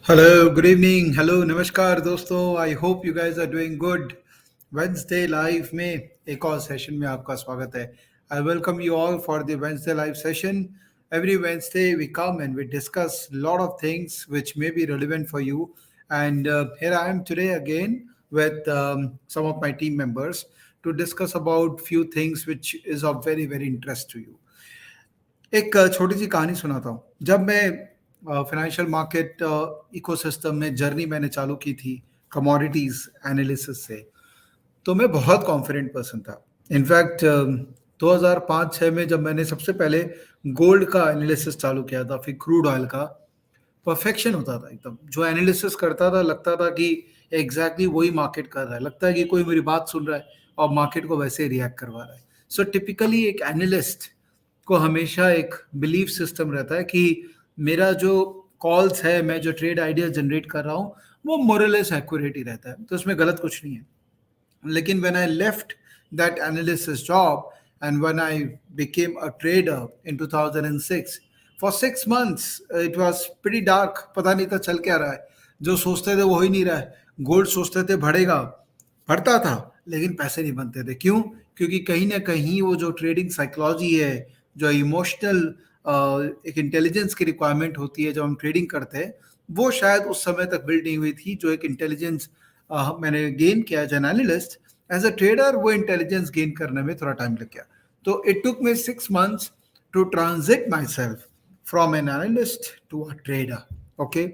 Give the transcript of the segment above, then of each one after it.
Hello, good evening. Hello, नमस्कार दोस्तों. I hope you guys are doing good. Wednesday live में एक और सेशन में आपका स्वागत है. I welcome you all for the Wednesday live session. Every Wednesday we come and we discuss a lot of things which may be relevant for you. And here I am today again with some of my team members to discuss about few things which is of very very interest to you. एक छोटी सी कहानी सुनाता हूँ. जब मैं financial market ecosystem में journey मैंने चालू की थी कमोडिटीज एनालिसिस से, तो मैं बहुत कॉन्फिडेंट पर्सन था. इनफैक्ट 2005-6 में जब मैंने सबसे पहले गोल्ड का एनालिसिस चालू किया था, फिर क्रूड ऑयल का, परफेक्शन होता था एकदम. जो एनालिसिस करता था लगता था कि एग्जैक्टली वही मार्केट कर रहा है, लगता है कि कोई मेरी बात सुन रहा है और मार्केट को वैसे रिएक्ट करवा रहा है. सो टिपिकली एक एनालिस्ट को हमेशा एक बिलीफ सिस्टम रहता है कि मेरा जो कॉल्स है, मैं जो ट्रेड आइडिया जनरेट कर रहा हूँ, वो मोरलेस एक्यूरेट ही रहता है, तो उसमें गलत कुछ नहीं है. लेकिन when I left that analysis job and when I became a trader in 2006, for 6 months it was pretty dark. पता नहीं था चल क्या रहा है. जो सोचते थे वो हो ही नहीं रहा है. गोल्ड सोचते थे बढ़ेगा, बढ़ता था, लेकिन पैसे नहीं बनते थे. क्यों? क्योंकि कहीं ना कहीं वो जो ट्रेडिंग साइकोलॉजी है, जो इमोशनल एक इंटेलिजेंस की रिक्वायरमेंट होती है जब हम ट्रेडिंग करते हैं, वो शायद उस समय तक बिल्ड नहीं हुई थी. जो एक इंटेलिजेंस मैंने गेन किया as an analyst, as a trader वो इंटेलिजेंस गेन करने में थोड़ा टाइम लग गया. तो it took me 6 months to transit myself from an analyst to a trader. Okay.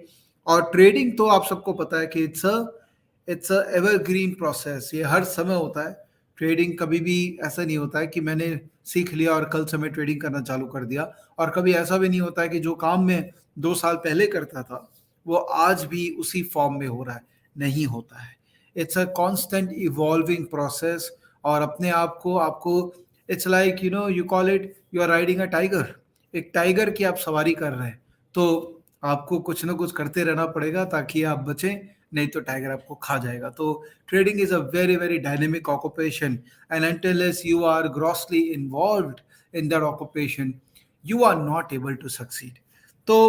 और ट्रेडिंग तो आप सबको पता है कि इट्स अ एवरग्रीन प्रोसेस. ये हर समय होता है. ट्रेडिंग कभी भी ऐसा नहीं होता है कि मैंने सीख लिया और कल से मैं ट्रेडिंग करना चालू कर दिया. और कभी ऐसा भी नहीं होता है कि जो काम मैं 2 साल पहले करता था वो आज भी उसी फॉर्म में हो रहा है. नहीं होता है. It's a constant evolving process. और अपने आप को आपको it's like you call it you are riding a tiger. एक टाइगर की आप सवारी कर रहे हैं, तो आपको कुछ ना कुछ करते रहना पड़ेगा ताकि आप बचें, नहीं तो टाइगर आपको खा जाएगा. तो trading is a very very dynamic occupation, and unless you are grossly involved in that occupation, you are not able to succeed. तो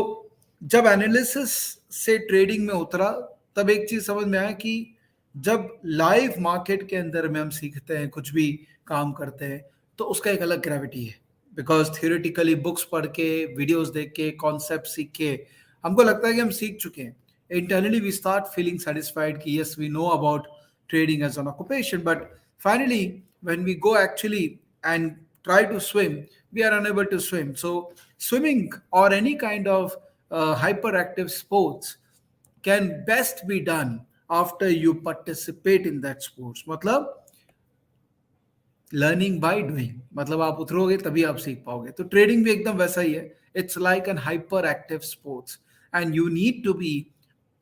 जब एनालिसिस से ट्रेडिंग में उतरा, तब एक चीज समझ में आया कि जब लाइव मार्केट के अंदर में हम सीखते हैं, कुछ भी काम करते हैं, तो उसका एक अलग ग्रेविटी है. बिकॉज थियोरेटिकली बुक्स पढ़ के, वीडियोस देख के, कॉन्सेप्ट सीख के हमको लगता है कि हम सीख चुके हैं. Internally we start feeling satisfied ki yes, we know about trading as an occupation, but finally when we go actually and try to swim, we are unable to swim. So swimming or any kind of hyperactive sports can best be done after you participate in that sports. मतलब learning by doing, मतलब आप उतरोगे तभी आप सीख पाओगे. तो trading भी एकदम वैसा ही है. It's like an hyperactive sports and you need to be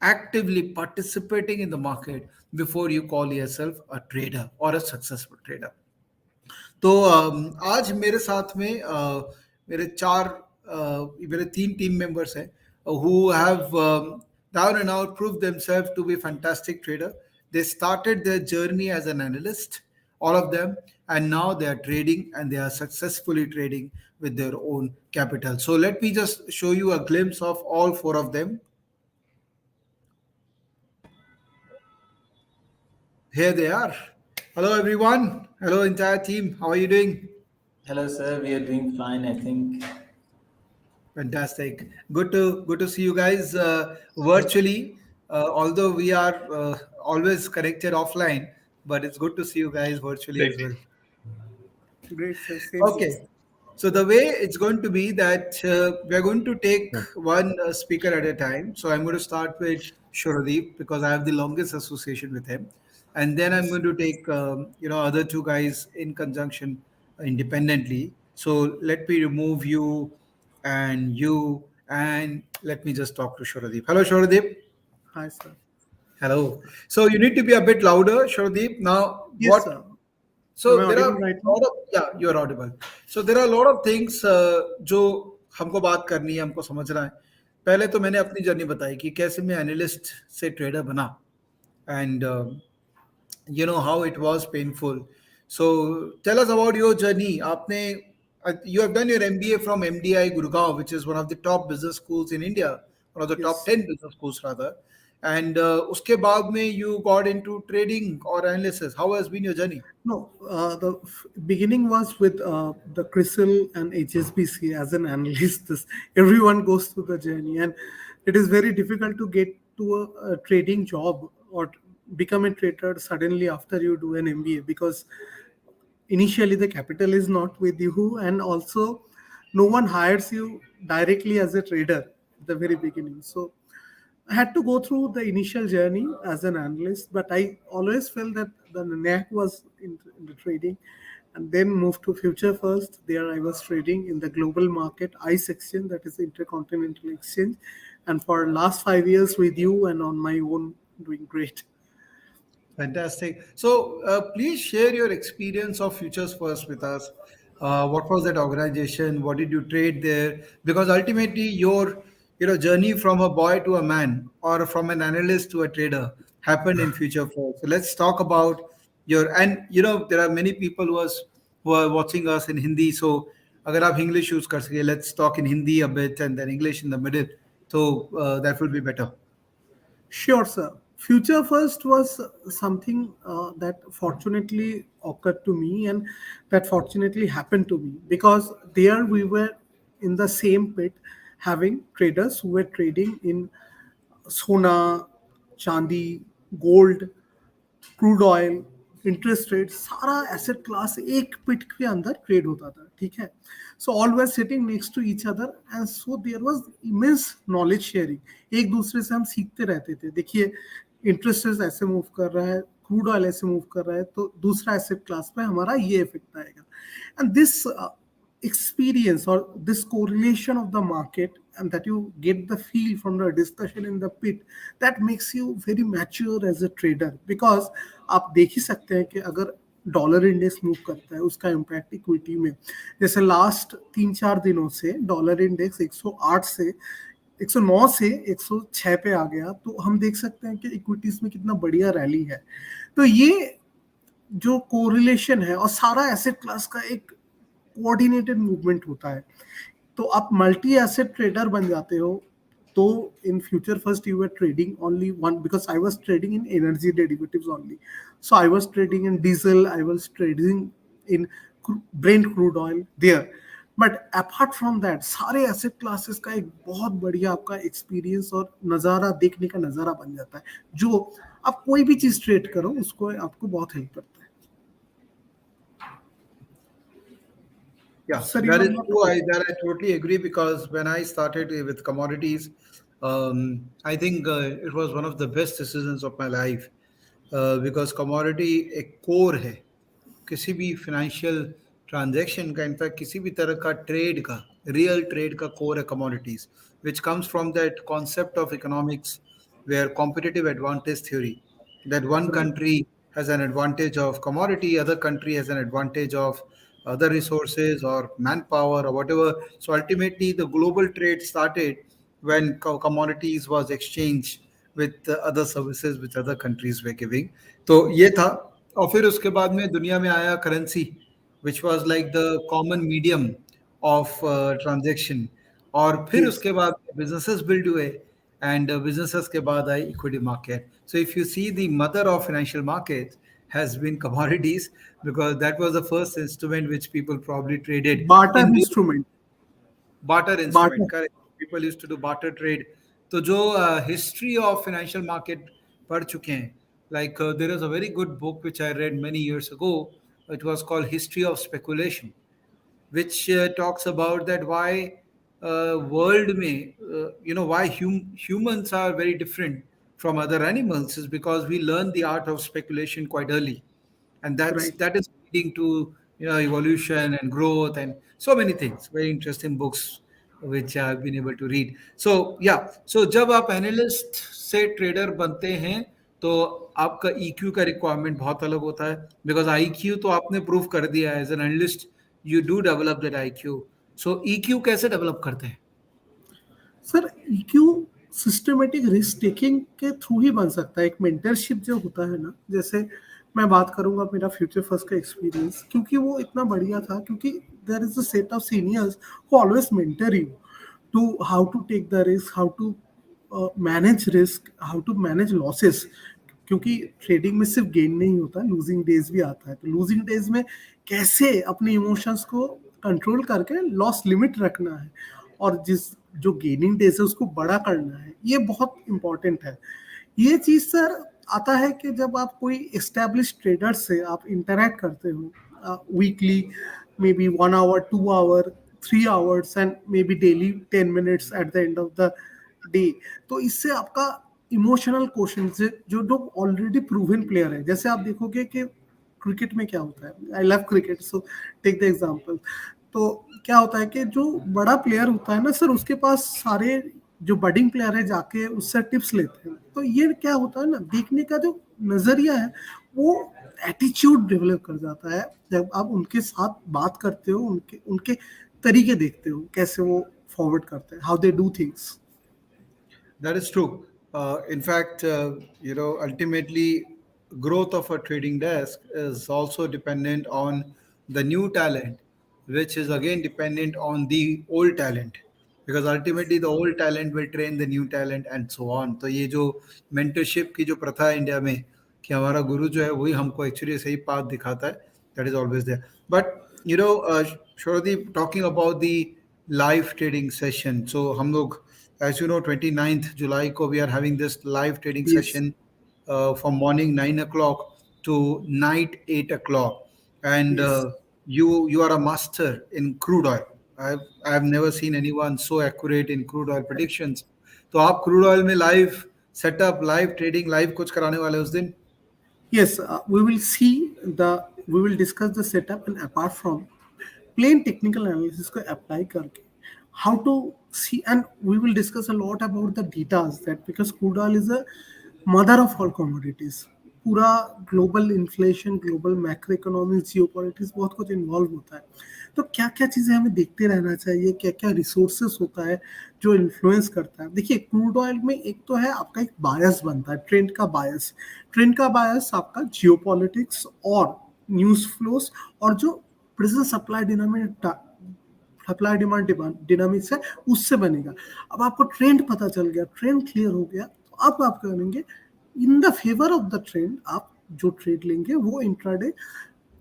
actively participating in the market before you call yourself a trader or a successful trader. तो आज मेरे साथ में मेरे 3 टीम मेंबर्स हैं who have down and out proved themselves to be fantastic trader. They started their journey as an analyst, all of them, and now they are trading and they are successfully trading with their own capital. So let me just show you a glimpse of all 4 of them. Here they are. Hello, everyone. Hello, entire team. How are you doing? Hello, sir. We are doing fine, I think. Fantastic. Good to see you guys virtually. Although we are always connected offline, but it's good to see you guys virtually as well. Great, sir. Same. Okay. So the way it's going to be that we're going to take one speaker at a time. So I'm going to start with Shoradeep because I have the longest association with him, and then I'm going to take other 2 guys in conjunction independently. So let me remove you and let me just talk to Shoradeep. Hello, Shoradeep. Hi, sir. Hello. So you need to be a bit louder, Shoradeep. Now, Yes, what sir. so Am I there are audible right a now? lot of you're audible. So there are a lot of things जो हमको बात करनी है, हमको समझना है. पहले तो मैंने अपनी जर्नी बताई कि कैसे मैं एनालिस्ट से ट्रेडर बना and how it was painful. So tell us about your journey. आपने you have done your MBA from MDI Gurgaon, which is one of the top business schools in India. one of the top Yes. 10 business schools rather. And uske baad mein you got into trading or analysis. How has been your journey? No, the beginning was with the CRISIL and HSBC as an analyst. This, everyone goes through the journey, and it is very difficult to get to a trading job or become a trader suddenly after you do an MBA, because initially the capital is not with you, and also no one hires you directly as a trader at the very beginning. So I had to go through the initial journey as an analyst, but I always felt that the knack was in the trading, and then moved to Future First. There I was trading in the global market ICE exchange, that is Intercontinental Exchange, and for last 5 years with you and on my own, doing great. Fantastic. So, please share your experience of Futures First with us. What was that organization? What did you trade there? Because ultimately, your journey from a boy to a man, or from an analyst to a trader, happened in Future First. So, let's talk about your, and there are many people who are watching us in Hindi. So, अगर आप English use कर सके, let's talk in Hindi a bit and then English in the middle. So that will be better. Sure, sir. Future First was something that fortunately occurred to me, and that fortunately happened to me, because there we were in the same pit, having traders who were trading in Sona, Chandi, gold, crude oil, interest rate, सारा asset class एक pit के अंदर trade होता था, ठीक है. So all were sitting next to each other, and so there was immense knowledge sharing. एक दूसरे से हम सीखते रहते थे. देखिए, इंटरेस्ट रेट ऐसे मूव कर रहा है, क्रूड ऑयल ऐसे मूव कर रहा है, तो दूसरा एसेट क्लास पे हमारा ये इफेक्ट आएगा. And this experience, or this correlation of the market, and that you get the feel from the discussion in the pit, that makes you very mature as a trader. Because आप देख ही सकते हैं कि अगर dollar index move करता है, उसका impact equity में, जैसे लास्ट 3-4 दिनों से डॉलर इंडेक्स 108 से 109 से 106 पे आ गया, तो हम देख सकते हैं कि इक्विटीज में कितना बढ़िया रैली है. तो ये जो कोरिलेशन है, और सारा एसेट क्लास का एक कोऑर्डिनेटेड मूवमेंट होता है, तो आप मल्टी एसेट ट्रेडर बन जाते हो. तो in future first you were trading only one, because I was trading in energy derivatives only. So I was trading in diesel, I was trading in Brent crude oil there. But apart from that, सारे asset classes का एक बहुत बढ़िया आपका experience और नज़ारा, देखने का नज़ारा बन जाता है, जो आप कोई भी चीज़ ट्रेड करो उसको आपको बहुत हेल्प करता है. Yeah, sir, you that are is not. true. I totally agree, because when I started with commodities, I think it was one of the best decisions of my life, because commodity एक core है किसी भी financial transaction का, in fact किसी भी तरह का trade का, रियल ट्रेड का core है commodities, which comes from that concept of economics, where competitive advantage theory, that one country has an advantage of commodity, other country has an advantage of other resources or manpower or whatever. So ultimately, the global trade started when commodities was exchanged with other services which other countries were giving. तो ये था. और फिर उसके बाद में दुनिया में आया currency, which was like the common medium of transaction. और फिर Yes. उसके बाद businesses build हुए, and businesses के बाद आई equity market. So if you see, the mother of financial markets has been commodities, because that was the first instrument which people probably traded barter in real. Instrument. Barter instrument, barter. correct. People used to do barter trade. तो जो history of financial market पढ़ चुके हैं, like there is a very good book which I read many years ago. It was called History of Speculation, which talks about that why world में why humans are very different from other animals, is because we learn the art of speculation quite early, and right. that is leading to evolution and growth and so many things. Very interesting books which I've been able to read. So yeah, so जब आप analyst से trader बनते हैं, तो आपका EQ का requirement बहुत अलग होता है, बिकॉज IQ तो आपने प्रूव कर दिया है as an analyst, you do develop that IQ. सो EQ कैसे डेवलप करते हैं? Sir, EQ systematic risk taking के थ्रू ही बन सकता है. एक मेंटरशिप जो होता है ना, जैसे मैं बात करूंगा मेरा फ्यूचर फर्स्ट का एक्सपीरियंस, क्योंकि वो इतना बढ़िया था, क्योंकि there is a set of seniors who always mentor you to how to take the risk, how to manage risk, how to manage losses, क्योंकि ट्रेडिंग में सिर्फ गेन नहीं होता, लूजिंग डेज भी आता है। तो लूजिंग डेज में कैसे अपने इमोशंस को कंट्रोल करके लॉस लिमिट रखना है, और जिस जो गेनिंग डेज है उसको बड़ा करना है, ये बहुत इंपॉर्टेंट है। ये चीज सर आता है कि जब आप कोई एस्टेब्लिश ट्रेडर से आप इंटरेक्ट करते हो weekly, maybe 1 hour, 2 hour, 3 hours, and maybe daily 10 minutes at the end of the day. तो इससे आपका इमोशनल क्वेश्चन से जो लोग ऑलरेडी प्रूवन प्लेयर है, जैसे आप देखोगे कि क्रिकेट में क्या होता है, I love cricket so take the example. तो क्या होता है कि जो बड़ा प्लेयर होता है ना सर, उसके पास सारे जो बडिंग प्लेयर है जाके उससे टिप्स लेते हैं। तो ये क्या होता है ना, देखने का जो नजरिया है वो एटीट्यूड डेवलप कर जाता है जब आप उनके साथ बात करते हो, उनके उनके तरीके देखते हो कैसे वो फॉरवर्ड करते हैं, how they do things. That is true. In fact, ultimately, growth of a trading desk is also dependent on the new talent, which is again dependent on the old talent. Because ultimately, the old talent will train the new talent and so on. तो ये जो mentorship की जो प्रथा है India में, कि हमारा गुरु जो है वही हमको एक्चुअली सही पाथ दिखाता है, that is always there. But Shoradi, talking about the live trading session. So हम लोग, as you know, 29th July ko we are having this live trading Yes, session from morning 9 o'clock to night 8 o'clock. And yes. you are a master in crude oil. I've never seen anyone so accurate in crude oil predictions. तो आप crude oil में live setup, live trading, live कुछ कराने वाले हैं उस दिन? Yes, we will discuss the setup, and apart from plain technical analysis को apply करके how to see, and we will discuss a lot about the data, that because crude oil is a mother of all commodities। पूरा global inflation, global macro economics, जियो politics, बहुत कुछ involve होता है। तो क्या क्या चीज़ें हमें देखते रहना चाहिए, क्या क्या रिसोर्सेस होता है जो इन्फ्लुएंस करता है। देखिए क्रूड ऑयल में एक तो है आपका एक बायस बनता है, ट्रेंड का बायस। ट्रेंड का बायस आपका जियो पॉलिटिक्स और न्यूज फ्लोस और जो प्रेजेंट सप्लाई डिमांड डिनामिक्स है उससे बनेगा। अब आपको ट्रेंड पता चल गया, ट्रेंड क्लियर हो गया, तो अब आप करेंगे in the favour of the trend, आप जो ट्रेड लेंगे वो इंट्राडे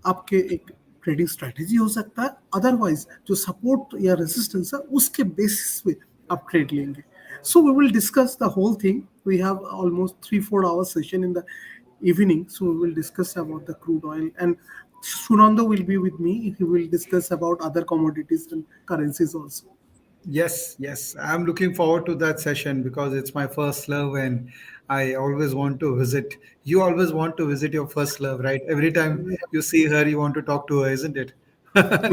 आपके एक ट्रेडिंग स्ट्रेटेजी हो सकता है। अदरवाइज जो सपोर्ट या रेजिस्टेंस है उसके बेसिस पे आप ट्रेड लेंगे। So we will discuss the whole thing. We have almost 3-4 hours session in the evening, so we will discuss about the crude oil, and Sunando will be with me. He will discuss about other commodities and currencies also. Yes, yes. I'm looking forward to that session because it's my first love and I always want to visit. You always want to visit your first love, right? Every time you see her, you want to talk to her, isn't it? Yeah.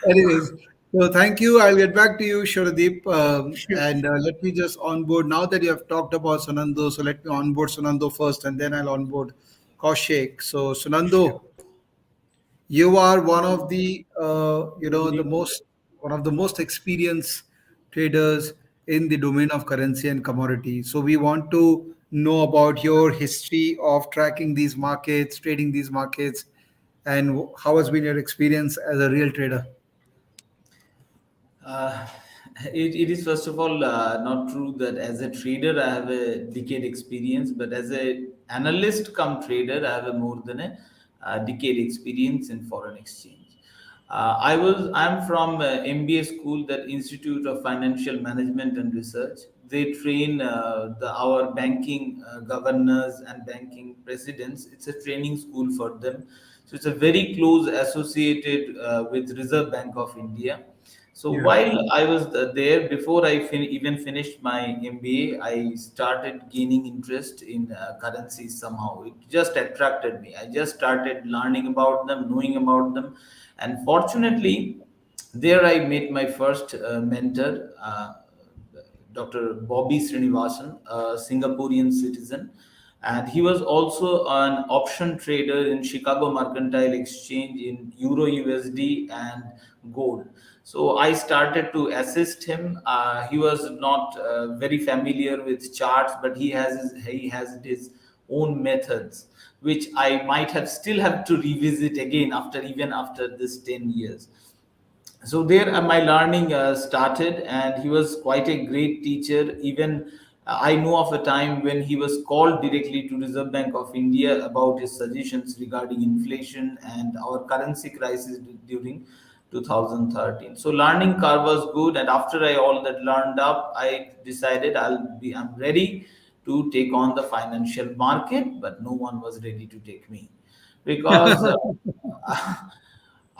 Anyways, so thank you. I'll get back to you, Shuradeep. Sure. And let me just onboard now that you have talked about Sunando. So let me onboard Sunando first and then I'll onboard Kaushik. So, Sunando, you are one of the one of the most experienced traders in the domain of currency and commodity. So we want to know about your history of tracking these markets, trading these markets, and how has been your experience as a real trader? Uh, it is first of all not true that as a trader I have a decade experience, but as a analyst come trader I have a more than a decade experience in foreign exchange. I'm from MBA school, that Institute of Financial Management and Research. They train our banking governors and banking presidents. It's a training school for them, so it's a very close associated with Reserve Bank of India. So Yeah. while I was there, before I even finished my MBA, I started gaining interest in currencies somehow. It just attracted me. I just started learning about them, knowing about them, and fortunately, there I met my first mentor, Dr. Bobby Srinivasan, a Singaporean citizen, and he was also an option trader in Chicago Mercantile Exchange in Euro USD and gold. So I started to assist him. He was not very familiar with charts, but he has his own methods, which I might have still have to revisit again after even after this 10 years. So there my learning started, and he was quite a great teacher. Even I know of a time when he was called directly to Reserve Bank of India about his suggestions regarding inflation and our currency crisis during 2013. So learning curve was good, and after I all that learned up, I decided I'm ready to take on the financial market, but no one was ready to take me because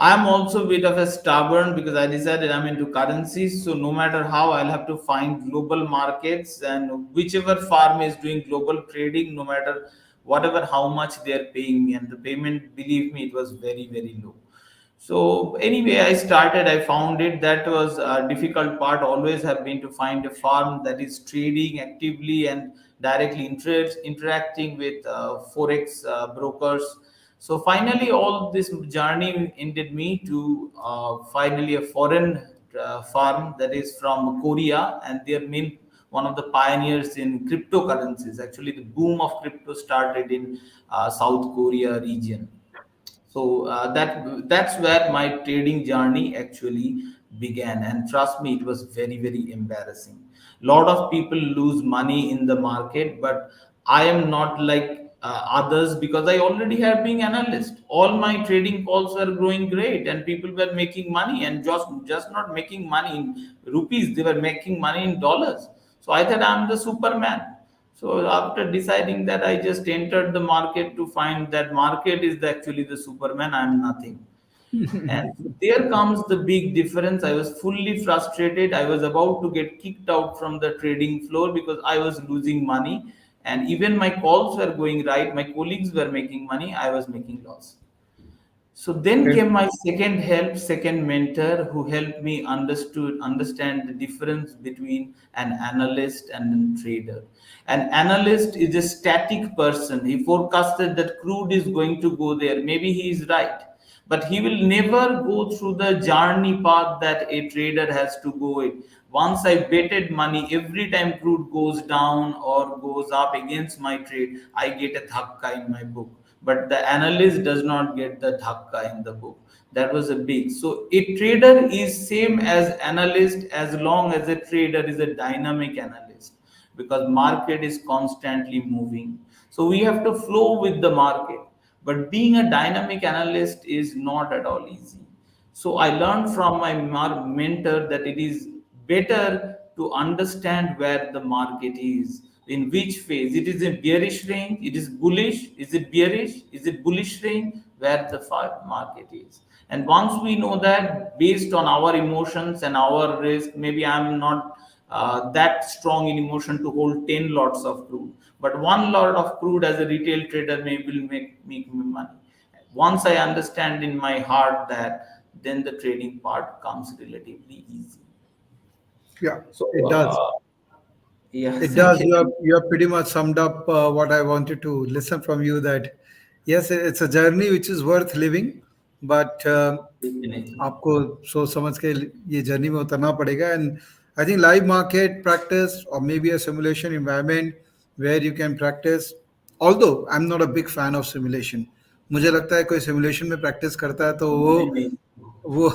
I'm also a bit of a stubborn, because I decided I'm into currencies. So no matter how, I'll have to find global markets, and whichever firm is doing global trading, no matter whatever how much they are paying me, and the payment, believe me, it was very very low. So anyway, I started. I found it that was a difficult part. Always have been to find a firm that is trading actively and directly interacting with forex brokers. So finally, all this journey ended me to finally a foreign firm that is from Korea, and they are main one of the pioneers in cryptocurrencies. Actually, the boom of crypto started in South Korea region. So that's where my trading journey actually began, and trust me, it was very very embarrassing. Lot of people lose money in the market, but I am not like others, because I already have been analyst. All my trading calls were growing great, and people were making money, and just not making money in rupees, they were making money in dollars. So I thought I'm the superman. So after deciding that, I just entered the market to find that market is actually the Superman. I'm nothing. And there comes the big difference. I was fully frustrated. I was about to get kicked out from the trading floor because I was losing money. And even my calls were going right. My colleagues were making money. I was making loss. So then Okay. came my second mentor, who helped me understand the difference between an analyst and a trader. An analyst is a static person. He forecasted that crude is going to go there. Maybe he is right, but he will never go through the journey path that a trader has to go it. Once I betted money, every time crude goes down or goes up against my trade, I get a dhakka in my book, but the analyst does not get the dhakka in the book. That was a big. So a trader is same as analyst, as long as a trader is a dynamic analyst, because market is constantly moving. So we have to flow with the market. But being a dynamic analyst is not at all easy. So I learned from my mentor that it is better to understand where the market is, in which phase. It is a bearish range, it is bullish, is it bearish, is it bullish range, where the market is. And once we know that, based on our emotions and our risk, maybe I'm not that strong in emotion to hold 10 lots of crude, but one lot of crude as a retail trader may will make me money. Once I understand in my heart that, then the trading part comes relatively easy. Yeah, So it does. yeah, It thank does. you. You have pretty much summed up what I wanted to listen from you. That yes, it's a journey which is worth living, but Definitely. आपको सोच समझ के ये journey में उतरना पड़ेगा. And I think live market practice or maybe a simulation environment where you can practice. Although I'm not a big fan of simulation, मुझे लगता है कोई सिमुलेशन में प्रैक्टिस करता है तो वो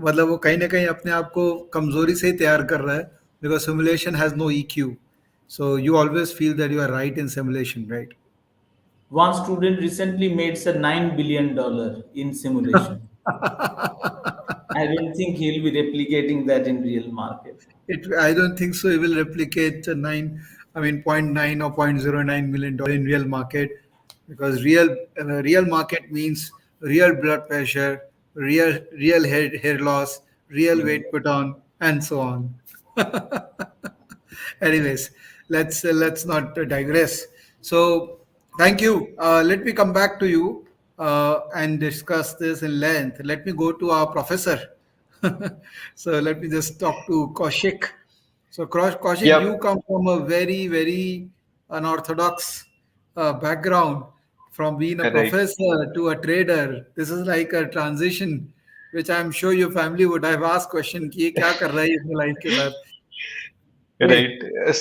मतलब वो कहीं ना कहीं अपने आप को कमजोरी से ही तैयार कर रहा है, because simulation has no EQ. So you always feel that you are right in simulation, right? One student recently made a $9 billion in simulation. I don't think he'll be replicating that in real market. I don't think so. It will replicate I mean, point 0.9 or $0.09 million in real market, because real market means real blood pressure, real hair loss, real Yeah. weight put on, and so on. Anyways, let's not digress. So, thank you. Let me come back to you and discuss this in length. Let me go to our professor. So let me just talk to Kaushik. So Kaushik, Yep, you come from a very, very unorthodox background, from being a right, professor to a trader. This is like a transition, which I'm sure your family would have asked question कि ये क्या कर रहा है ये अपने life के साथ. Hey, right.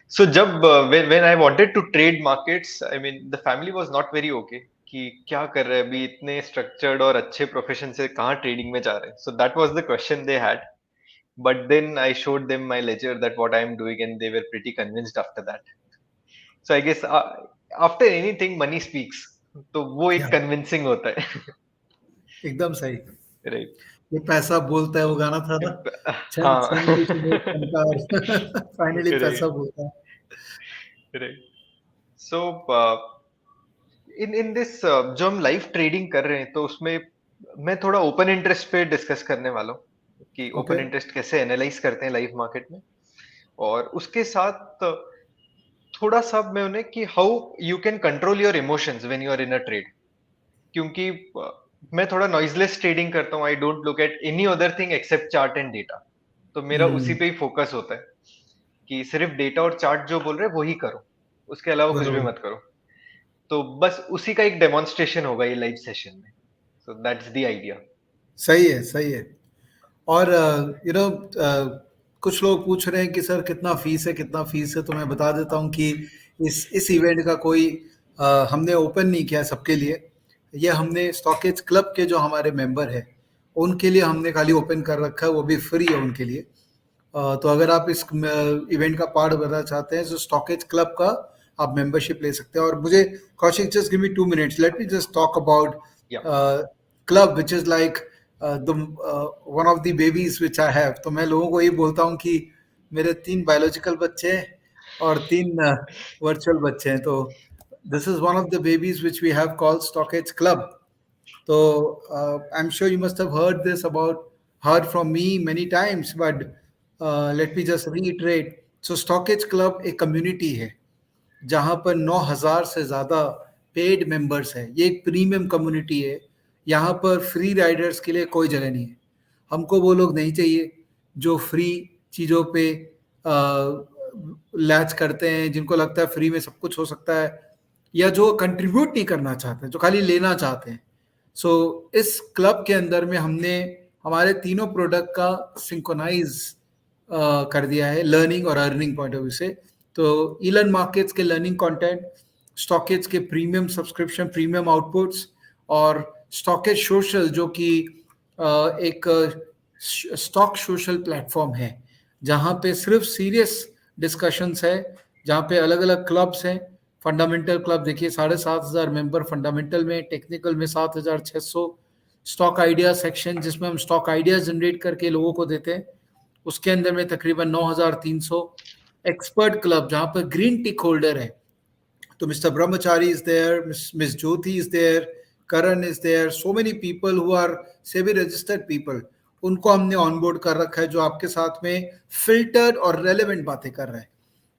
So, when I wanted to trade markets, I mean, the family was not very okay. कि क्या कर रहे हैं अभी, इतने स्ट्रक्चर्ड और अच्छे प्रोफेशन से कहाँ ट्रेडिंग में जा रहे हैं. So that was the question they had. But then I showed them my ledger that what I am doing, and they were pretty convinced after that. So I guess after anything, money speaks. तो वो या एक convincing होता है. एकदम सही। Right. ये पैसा बोलता है, वो गाना था ना, छन हाँ. छन कुछ नहीं फनकार, फाइनली Right. पैसा बोलता है। Right. So इन दिस जो हम लाइव ट्रेडिंग कर रहे हैं तो उसमें मैं थोड़ा ओपन इंटरेस्ट पे डिस्कस करने वाला हूँ कि ओके, ओपन इंटरेस्ट कैसे एनालाइज करते हैं लाइव मार्केट में, और उसके साथ थोड़ा सा मैं उन्हें कि how you can control your emotions when you are in a trade. क्योंकि मैं थोड़ा नॉइजलेस ट्रेडिंग करता हूँ. I don't look at any other thing except chart and data. तो मेरा उसी पे ही फोकस होता है कि सिर्फ डेटा और चार्ट जो बोल रहे हैं वही करो, उसके अलावा कुछ भी बरोबर। मत करो. तो बस उसी का एक डेमोन्स्ट्रेशन होगा ये लाइव सेशन में. सो दैट्स द आइडिया. सही है, सही है। और कुछ लोग पूछ रहे हैं कि सर कितना फीस है, कितना फीस है, तो मैं बता देता हूँ कि इस इवेंट का कोई हमने ओपन नहीं किया है सबके लिए। ये हमने स्टॉकेज क्लब के जो हमारे मेंबर हैं उनके लिए हमने खाली ओपन कर रखा है, वो भी फ्री है उनके लिए। तो अगर आप इस इवेंट का पार्ट बनना चाहते हैं तो स्टॉकेज क्लब का आप मेंबरशिप ले सकते हैं। और मुझे Kaushik, just give me 2 minutes, let me just talk about या club which is like the one of the babies which I have. तो मैं लोगों को ये बोलता हूँ कि मेरे 3 बायोलॉजिकल बच्चे हैं और 3 वर्चुअल बच्चे हैं। तो this is one of the babies which we have called Stockage club. So I'm sure you must have heard this about heard from me many times, but let me just reiterate. So Stockage Club एक community है जहाँ पर 9,000 से ज़्यादा paid members हैं। ये एक premium community है। यहाँ पर फ्री राइडर्स के लिए कोई जगह नहीं है। हमको वो लोग नहीं चाहिए जो फ्री चीज़ों पे लैच करते हैं, जिनको लगता है फ्री में सब कुछ हो सकता है, या जो कंट्रीब्यूट नहीं करना चाहते, जो खाली लेना चाहते हैं। सो इस क्लब के अंदर में हमने हमारे तीनों प्रोडक्ट का सिंक्रोनाइज कर दिया है लर्निंग और अर्निंग पॉइंट ऑफ व्यू से। तो इलन मार्केट्स के लर्निंग कंटेंट, स्टॉकेज के प्रीमियम सब्सक्रिप्शन, प्रीमियम आउटपुट्स, और स्टॉकेज सोशल जो कि एक स्टॉक सोशल प्लेटफॉर्म है जहाँ पे सिर्फ सीरियस डिस्कशंस है, जहाँ पे अलग अलग क्लब्स हैं। फंडामेंटल क्लब देखिए 7,500 मेंबर फंडामेंटल में, टेक्निकल में 7,600, स्टॉक आइडिया सेक्शन जिसमें हम स्टॉक आइडियाज जनरेट करके लोगों को देते हैं, उसके अंदर में तकरीबन 9,300। एक्सपर्ट क्लब जहाँ पर ग्रीन टिक होल्डर है, तो mister Brahmachari is there, miss Jyoti is there, Karan is there, so many people who are SEBI registered people, उनको हमने ऑनबोर्ड कर रखा है जो आपके साथ में फिल्टर्ड और रेलेवेंट बातें कर रहे हैं।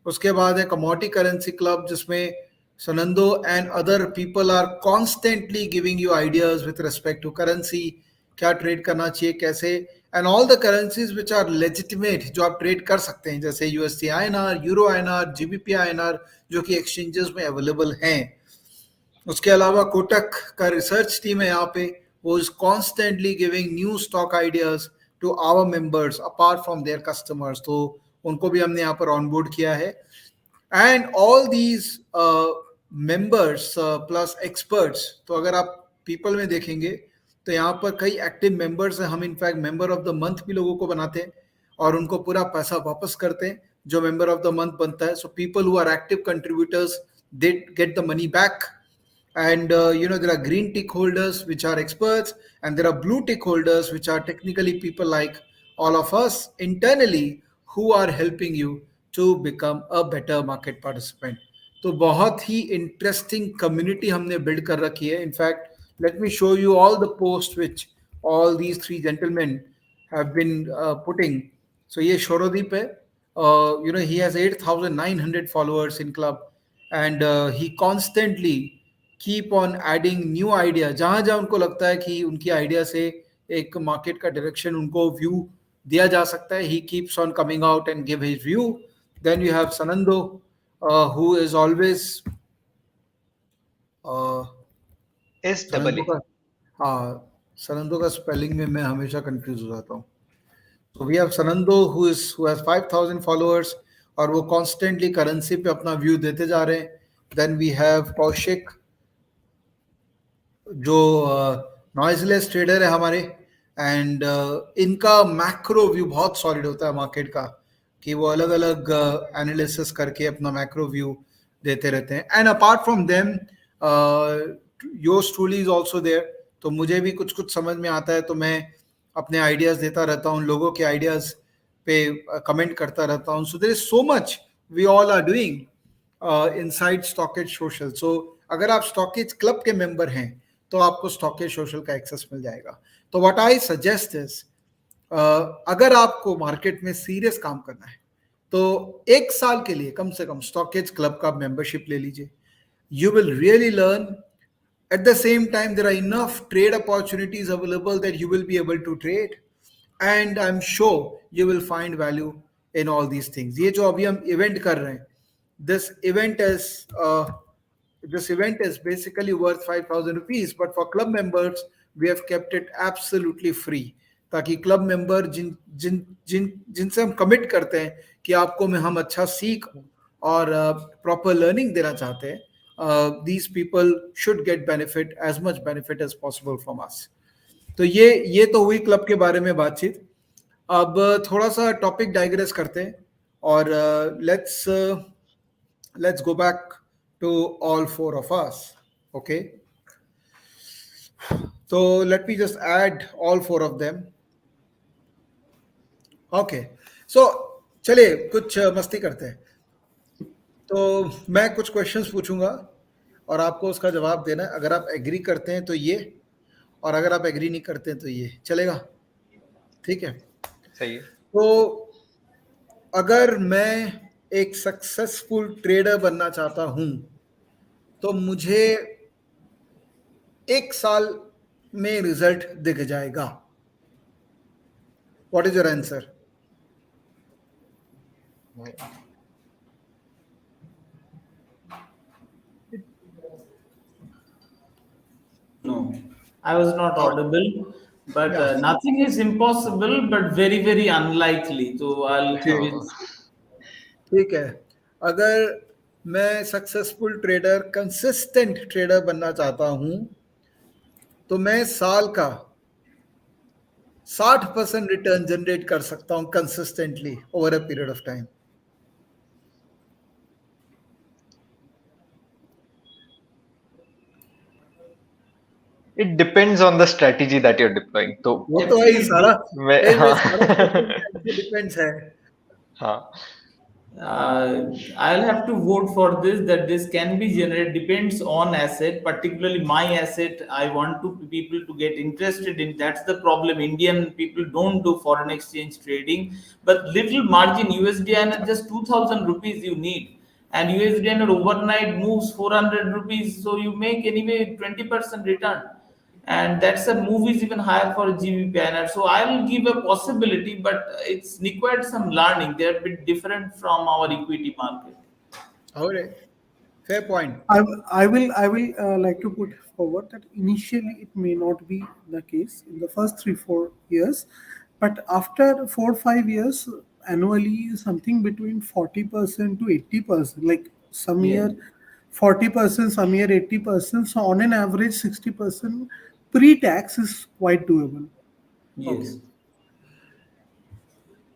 उसके बाद है कमोडिटी करेंसी क्लब जिसमें Sanando and other people are constantly giving you ideas with respect to currency, क्या ट्रेड करना चाहिए, कैसे, and all the currencies which are legitimate जो आप ट्रेड कर सकते हैं, जैसे USD INR, euro INR, GBP INR, जो कि एक्सचेंजेस में अवेलेबल हैं। उसके अलावा कोटक का रिसर्च टीम है यहाँ पे, वो is constantly giving new stock ideas to our members apart from their customers. तो उनको भी हमने यहाँ पर ऑनबोर्ड किया है। And all these members plus experts, तो अगर आप पीपल में देखेंगे तो यहाँ पर कई एक्टिव मेंबर्स हैं। हम in fact member of the month भी लोगों को बनाते हैं और उनको पूरा पैसा वापस करते हैं जो मेंबर ऑफ द मंथ बनता है। So people who are active contributors, they get the money back. And there are green tick holders which are experts, and there are blue tick holders which are technically people like all of us internally who are helping you to become a better market participant. तो बहुत ही interesting community हमने build कर रखी है। In fact let me show you all the post which all these 3 gentlemen have been putting. So ये शोरोदीप है, he has 8,900 followers in club, and he constantly keep on adding new idea. जहां जहां उनको लगता है कि उनकी आइडिया से एक मार्केट का डायरेक्शन उनको व्यू दिया जा सकता है, he keeps on coming out and give his view. Then you have Sanando who is always SEE. का, हाँ, सनंदो का स्पेलिंग में मैं हमेशा कंफ्यूज हो जाता हूँ। तो we have Sanando who has 5,000 followers और वो कॉन्स्टेंटली करेंसी पे अपना व्यू देते जा रहे हैं। देन वी हैव कौशिक जो नॉइजलेस ट्रेडर है हमारे, एंड इनका मैक्रो व्यू बहुत सॉलिड होता है मार्केट का, कि वो अलग अलग एनालिसिस करके अपना मैक्रो व्यू देते रहते हैं. And apart from them yours truly is also there. तो मुझे भी कुछ कुछ समझ में आता है, तो मैं अपने आइडियाज देता रहता हूँ, लोगों के आइडियाज पे कमेंट करता रहता हूँ. So there is so much we all are doing inside StockEdge social. So अगर आप स्टॉकेज क्लब के मेंबर हैं तो आपको स्टॉकेज सोशल का एक्सेस मिल जाएगा. तो व्हाट आई सजेस्ट इज, अगर आपको मार्केट में सीरियस काम करना है तो 1 साल के लिए कम से कम स्टॉकेज क्लब का मेंबरशिप ले लीजिए. You will really learn. At the same time, there are enough trade opportunities available that you will be able to trade. And I'm sure you will find value in all these things. ये जो अभी हम event कर रहे हैं, this event is basically worth 5,000 rupees, but for club members we have kept it absolutely free, ताकि club member जिन जिन जिन जिनसे हम कमिट करते हैं कि आपको में हम अच्छा सीख और प्रॉपर लर्निंग देना चाहते हैं, these people should get benefit, as much benefit as possible from us. तो ये तो हुई क्लब के बारे में बातचीत. अब थोड़ा सा टॉपिक डाइग्रेस करते हैं और let's go back to all four of us. Okay, so let me just add all four of them. Okay, so चलिए कुछ मस्ती करते हैं. तो मैं कुछ क्वेश्चंस पूछूंगा और आपको उसका जवाब देना है. अगर आप एग्री करते हैं तो ये, और अगर आप एग्री नहीं करते हैं तो ये चलेगा. ठीक है, सही है. तो अगर मैं एक सक्सेसफुल ट्रेडर बनना चाहता हूं तो मुझे 1 साल में रिजल्ट दिख जाएगा. What is your answer? No, I was not audible. But Yeah. nothing is impossible, but very, very unlikely. So I'll ठीक convince. ठीक है, अगर मैं सक्सेसफुल ट्रेडर, कंसिस्टेंट ट्रेडर बनना चाहता हूं तो मैं साल का 60% रिटर्न जनरेट कर सकता हूं consistently over a period of time. It depends on the strategy that you're deploying. तो वो तो है ही सारा, मैं ये सारा हाँ डिपेंड्स है. हाँ I'll have to vote for this, that this can be generated, depends on asset, particularly my asset. I want to people to get interested in. That's the problem. Indian people don't do foreign exchange trading, but little margin. USD just 2,000 rupees you need, and USD overnight moves 400 rupees, so you make anyway 20% return, and that's a move is even higher for GBP banner. So I will give a possibility, but it's required some learning. They're a bit different from our equity market. और fair point. I will like to put forward that initially it may not be the case in the first 3-4 years, but after 4-5 years, annually something between 40% to 80%, like some Yeah. year 40%, some year 80%. So on an average, 60% pre-tax is quite doable. Yes.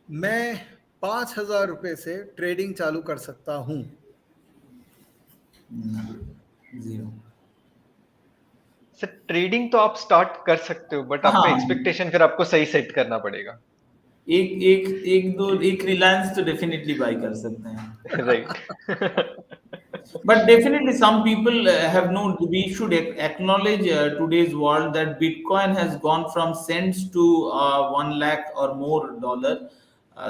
मैं 5,000 रुपए से trading चालू कर सकता हूं. Zero. Sir trading तो आप start कर सकते हो, बट आपका हाँ, एक्सपेक्टेशन फिर आपको सही सेट करना पड़ेगा. एक रिलायंस तो डेफिनेटली बाय कर सकते हैं. Right. But definitely, some people have known. We should acknowledge today's world that Bitcoin has gone from cents to 1 lakh or more dollar.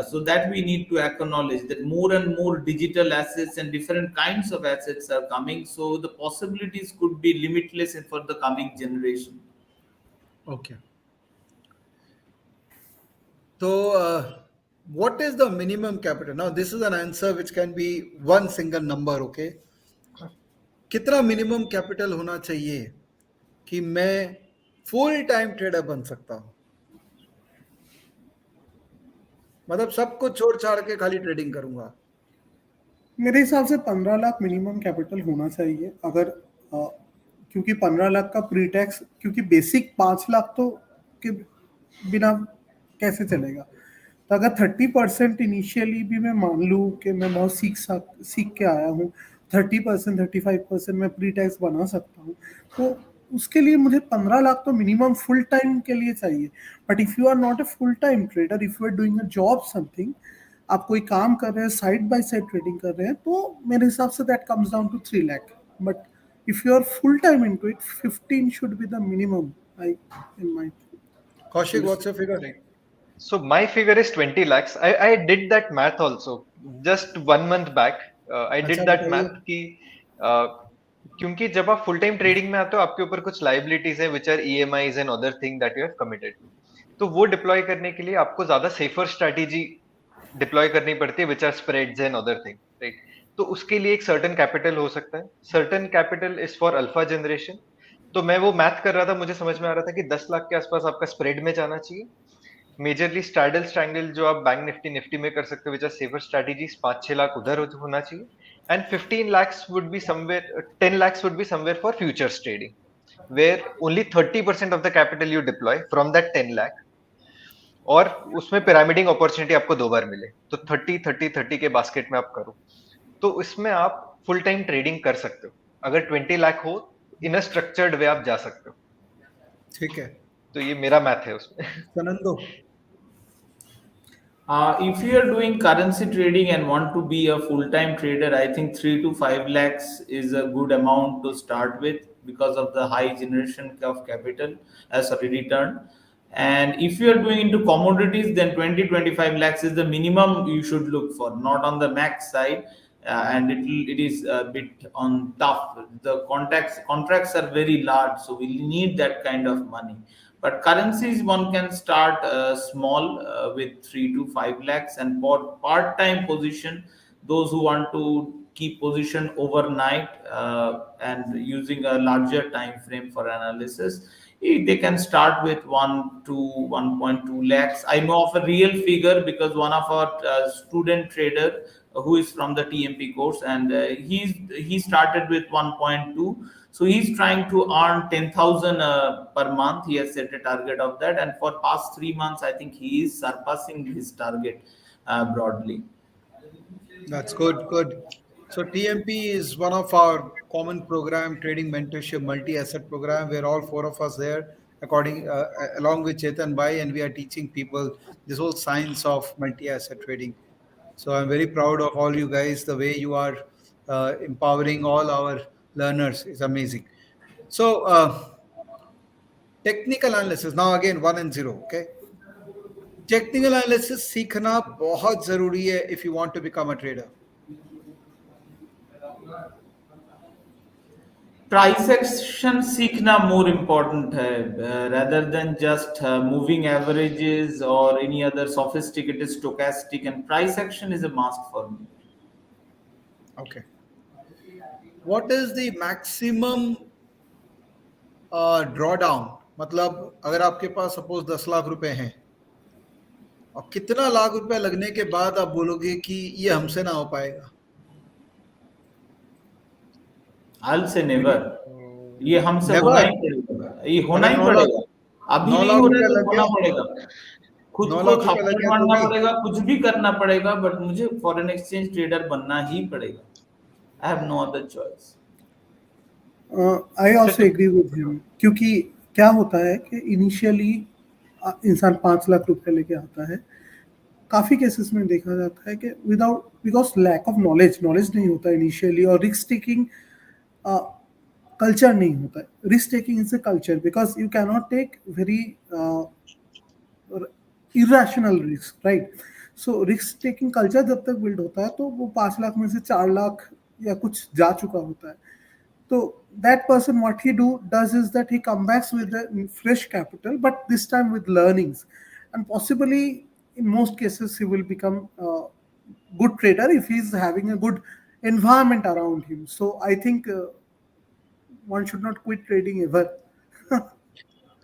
So that we need to acknowledge that more and more digital assets and different kinds of assets are coming. So the possibilities could be limitless for the coming generation. Okay. So, what is the minimum capital? Now, this is an answer which can be one single number. Okay. कितना minimum capital होना चाहिए कि मैं full time trader बन सकता हूं? मतलब सब कुछ छोड़ छाड़ के खाली ट्रेडिंग करूंगा. मेरे हिसाब से 15 लाख मिनिमम कैपिटल होना चाहिए. अगर क्योंकि 15 लाख का प्री टैक्स, क्योंकि बेसिक 5 लाख तो के बिना कैसे चलेगा। तो अगर 30% इनिशियली भी मैं मान लूँ कि मैं बहुत सीख के आया हूँ, 30% 35% मैं प्री टैक्स बना सकता हूँ, तो उसके लिए मुझे 15 लाख तो मिनिमम फुल टाइम के लिए चाहिए। But if you are not a full time trader, if you are doing a job something, आप कोई काम कर रहे हैं, साइड बाय साइड ट्रेडिंग कर रहे हैं, तो मेरे हिसाब से that comes down to 3 lakh. But if you are full time into it, 15 should be the minimum, I in my Kaushik, what's your figure? Right. So my figure is 20 lakhs. I did that math also just 1 month back. I अच्छा did that बताइए। math कि uh, क्योंकि जब आप full time trading में आते हो आपके ऊपर कुछ लाइबिलिटीज है which are EMIs and other thing that you have committed. तो वो डिप्लॉय करने के लिए आपको ज्यादा सेफर स्ट्रैटेजी डिप्लॉय करनी पड़ती है which are spreads and other thing, right. तो उसके लिए एक सर्टेन कैपिटल हो सकता है, certain capital is for alpha generation. तो मैं वो मैथ कर रहा था, मुझे समझ में आ रहा था कि 10 लाख के आसपास आपका स्प्रेड में जाना चाहिए। मेजरली स्ट्रैडल स्ट्रैंगल जो आप बैंक निफ्टी निफ्टी में कर सकते हो which are safer strategies, 5-6 lakh उधर होना चाहिए। And 15 lakhs would be somewhere, 10 lakhs would be somewhere for futures trading, where only 30% of the capital you deploy from that 10 lakh, और उसमें पिरामिडिंग अपॉर्चुनिटी आपको 2 बार मिले, तो 30-30-30 के बास्केट में आप करो, तो इसमें आप फुल टाइम ट्रेडिंग कर सकते हो। अगर 20 लाख हो, इन अ स्ट्रक्चर्ड वे आप जा सकते हो। ठीक है। तो ये मेरा मैथ है उसमें। सनंदो। If you are doing currency trading and want to be a full-time trader, I think 3 to 5 lakhs is a good amount to start with because of the high generation of capital, sorry, return. And if you are doing into commodities, then 20 to 25 lakhs is the minimum you should look for, not on the max side. And it is a bit on tough. The contracts are very large, so we need that kind of money. But currencies, one can start small with 3 to 5 lakhs, and for part-time position, those who want to keep position overnight and using a larger time frame for analysis, they can start with 1 to 1.2 lakhs. I know of a real figure because one of our student trader who is from the TMP course, and he started with 1.2. So he's trying to earn 10,000 per month. He has set a target of that, and for past 3 months, I think he is surpassing his target broadly. That's good, good. So TMP is one of our common program, trading mentorship, multi-asset program, where all four of us there, along with Chetan Bhai, and we are teaching people this whole science of multi-asset trading. So I'm very proud of all you guys. The way you are empowering all our learners is amazing. So technical analysis now again 1 and 0. Okay, technical analysis सीखना बहुत जरूरी है if you want to become a trader. Price action सीखना more important है rather than just moving averages or any other sophisticated stochastic, and price action is a must for me. Okay. What is the maximum drawdown? मतलब अगर आपके पास suppose 10 lakh रुपए हैं और कितना लाख रुपए लगने के बाद आप बोलोगे कि ये हमसे ना हो पाएगा? I'll say never. ये हमसे होना नेवर। ही पड़ेगा, ये होना अगर ही 9 लाख पड़ेगा। अभी नौ नहीं लाख हो रहा रुपया है तो लग होना गया, पड़ेगा। खुद नौ को लाख रुपया लग थप्पड़ गया तो मारना भी पड़ेगा, कुछ भी करना पड़ेगा, बट मुझे फॉरेन एक्सचेंज ट्रेडर बनना ही पड़ेगा। I have no other choice. I So also agree with him, क्योंकि क्या होता है कि इनिशियली इंसान 5 लाख रुपए लेके आता है। काफी केसेस में देखा जाता है कि without, because lack of knowledge नहीं होता इनिशियली, और रिस्क टेकिंग कल्चर नहीं होता है। Risk taking is a culture, because you cannot take very irrational risk, right. So risk taking culture जब तक बिल्ड होता है, तो वो 5 लाख में से 4 लाख या कुछ जा चुका होता है। So that person, what he does is that he comes back with a fresh capital, but this time with learnings, and possibly in most cases he will become a good trader if he's having a good environment around him. So I think one should not quit trading ever.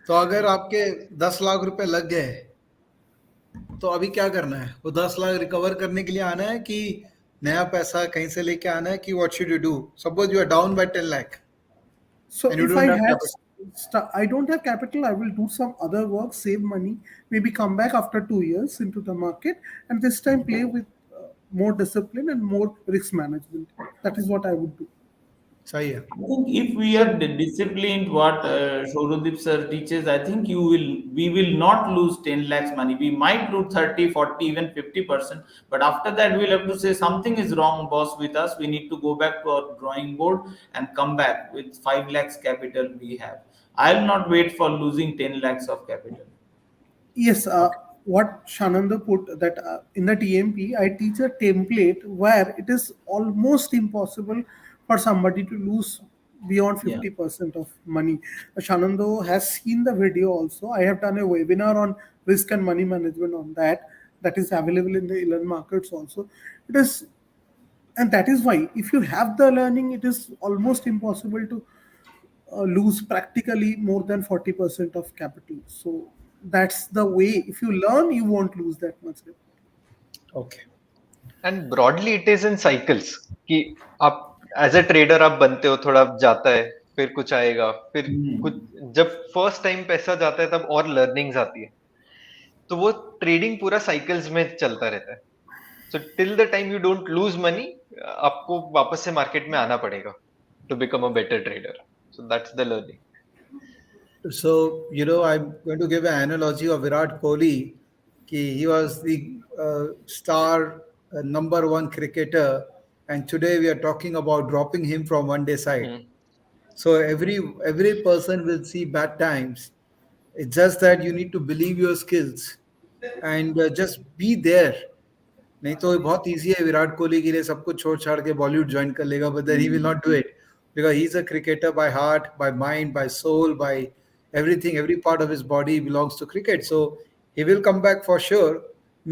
तो अगर आपके 10 लाख रुपए लग गए तो अभी क्या करना है? वो 10 लाख रिकवर करने के लिए आना है कि नया पैसा कहीं से लेके आना है कि what should you do? Suppose you are down by 10 lakh, So And you if don't I have had, capital. I don't have capital, I will do some other work, save money, maybe come back after 2 years into the market, and this time play with more discipline and more risk management. That is what I would do. सही है. I think if we So are disciplined, what Shorodip sir teaches, I think we will not lose 10 lakhs money. We might lose 30, 40, even 50%. But after that, we'll have to say something is wrong, boss, with us. We need to go back to our drawing board and come back with 5 lakhs capital we have. I'll not wait for losing 10 lakhs of capital. Yes, Okay. what Shananda put that in the TMP, I teach a template where it is almost impossible for somebody to lose beyond Yeah. 50% of money. Shanando has seen the video also. I have done a webinar on risk and money management on that. That is available in the Elon markets also. It is, and that is why if you have the learning, it is almost impossible to lose practically more than 40% of capital. So that's the way. If you learn, you won't lose that much. Okay. and broadly it is in cycles कि आप as a trader आप बनते हो थोड़ा जाता है फिर कुछ आएगा फिर कुछ Hmm. जब फर्स्ट टाइम पैसा जाता है तब और लर्निंग्स आती है तो वो ट्रेडिंग पूरा साइकिल्स में चलता रहता है so till the time you don't lose money आपको वापस से मार्केट में आना पड़ेगा to become a better trader so that's the learning So, I'm going to give an analogy of Virat Kohli. He was the star number one cricketer, and today we are talking about dropping him from one day side. So every person will see bad times. It's just that you need to believe your skills and just be there. नहीं तो बहुत easy है विराट कोहली के लिए सब कुछ छोड़ छाड़ के बॉलीवुड ज्वाइन कर लेगा but then he will not do it because he is a cricketer by heart by mind by soul by everything every part of his body belongs to cricket, so he will come back for sure,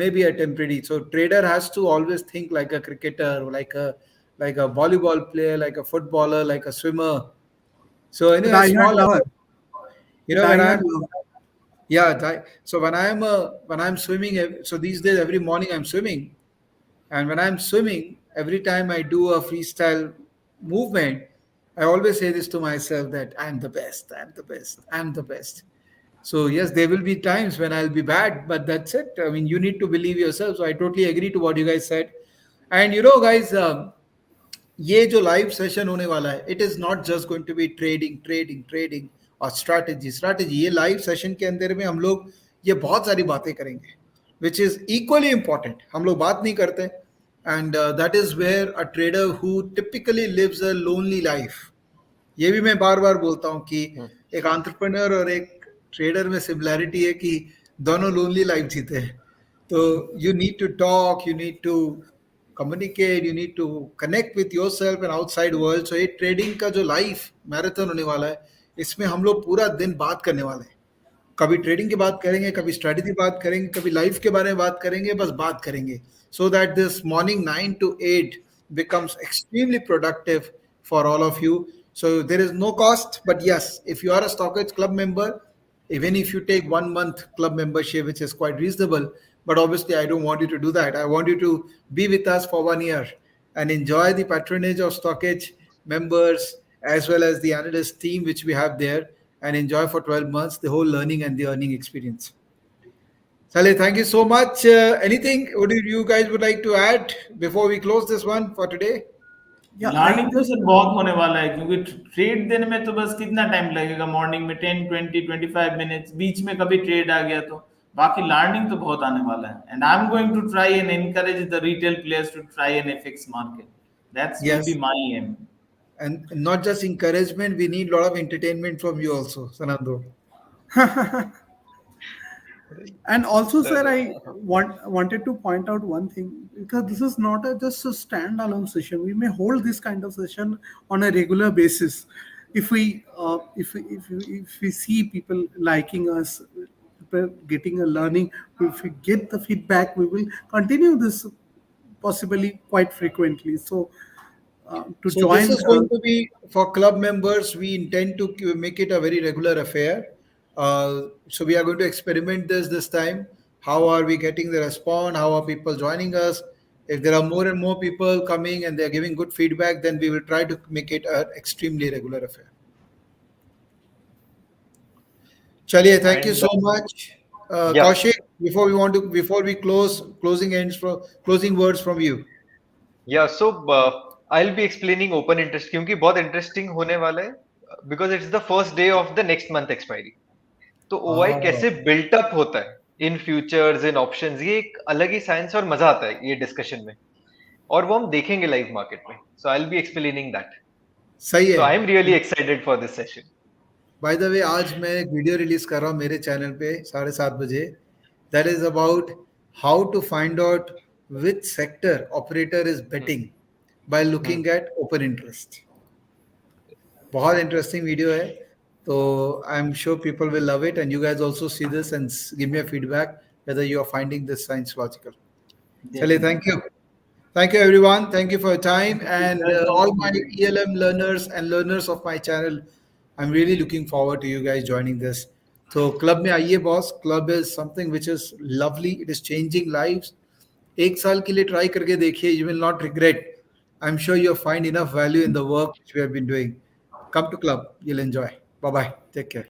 maybe a temporary. So trader has to always think like a cricketer, like a volleyball player, like a footballer, like a swimmer. So in a Die-hard small lover. level, when Die-hard I'm lover. yeah so when I'm swimming, so these days every morning I'm swimming. And when I'm swimming, every time I do a freestyle movement, I always say this to myself that I'm the best, I'm the best, I'm the best. So yes, there will be times when I'll be bad, but that's it. I mean, you need to believe yourself. So I totally agree to what you guys said. And guys, ये जो live session होने वाला है, it is not just going to be trading trading trading और strategy ये live session के अंदर में हम लोग ये बहुत सारी बातें करेंगे विच इज इक्वली इंपॉर्टेंट. हम लोग बात नहीं करते and that is where a trader who typically lives a lonely life. ये भी मैं बार बार बोलता हूँ कि एक एंटरप्रेन्योर और एक ट्रेडर में सिमिलैरिटी है कि दोनों लोनली लाइफ जीते हैं. तो you need to talk, you need to communicate, you need to connect with your self and outside world. So ये ट्रेडिंग का जो लाइफ मैराथन होने वाला है, इसमें हम लोग पूरा दिन बात करने वाले हैं. कभी ट्रेडिंग की बात करेंगे, कभी स्ट्रेटजी बात करेंगे, कभी लाइफ के बारे में बात करेंगे, बस बात करेंगे. So that this morning 9 to 8 becomes extremely productive for all of you. So there is no cost, but yes, if you are a Stockage Club member, even if you take 1 month club membership, which is quite reasonable, but obviously I don't want you to do that. I want you to be with us for 1 year and enjoy the patronage of Stockage members as well as the analyst team which we have there, and enjoy for 12 months the whole learning and the earning experience. Saleh, thank you so much. Anything would you guys would like to add before we close this one for today? Yeah, I learning तो just sir बहुत होने वाला है क्योंकि trade देने में तो बस कितना टाइम लगेगा, मॉर्निंग में 10, 20, 25 मिनट्स, बीच में कभी ट्रेड आ गया तो बाकी लर्निंग तो बहुत आने वाला है. And I am going to try and encourage the retail players to try an FX market. That's will be Yes. My aim. And not just encouragement, we need a lot of entertainment from you also, Sanando. and also, sir, I wanted to point out one thing because this is not just a standalone session. We may hold this kind of session on a regular basis. If we see people liking us, people getting a learning, if we get the feedback, we will continue this possibly quite frequently. So to So this join, is going to be for club members. We intend to make it a very regular affair. So we are going to experiment this time. How are we getting the response? How are people joining us? If there are more and more people coming and they are giving good feedback, then we will try to make it an extremely regular affair. Chaliye, thank you And so much. yeah, Kaushik, before we closing words from you. या so I will be explaining open interest क्योंकि बहुत interesting होने वाला है because it's the first day of the next month expiry. तो OI Oh, कैसे built up होता है इन फ्यूचर्स इन ऑप्शंस, ये एक अलग ही साइंस और मजा आता है ये डिस्कशन में, और वो हम देखेंगे लाइव मार्केट में. So I will be explaining that. सही सो है. I am really excited for this session. By the way, आज मैं एक वीडियो रिलीज कर रहा हूँ मेरे चैनल पे 7:30 बजे. That is about how to find out which sector operator is betting by looking at open interest. बहुत इंटरेस्टिंग वीडियो है. तो I am sure people will love it and you guys also see this and give me a feedback whether you are finding this science logical. Chale, thank Definitely. you. Thank you, everyone. Thank you for your time. Thank you, And sir. all Thank my you. ELM learners and learners of my channel, I'm really looking forward to you guys joining this. So, club में आइए boss. Club is something which is lovely. It is changing lives. एक साल के लिए try करके देखिए. You will not regret. I'm sure you'll find enough value in the work which we have been doing. Come to club. You'll enjoy. Bye bye. Take care.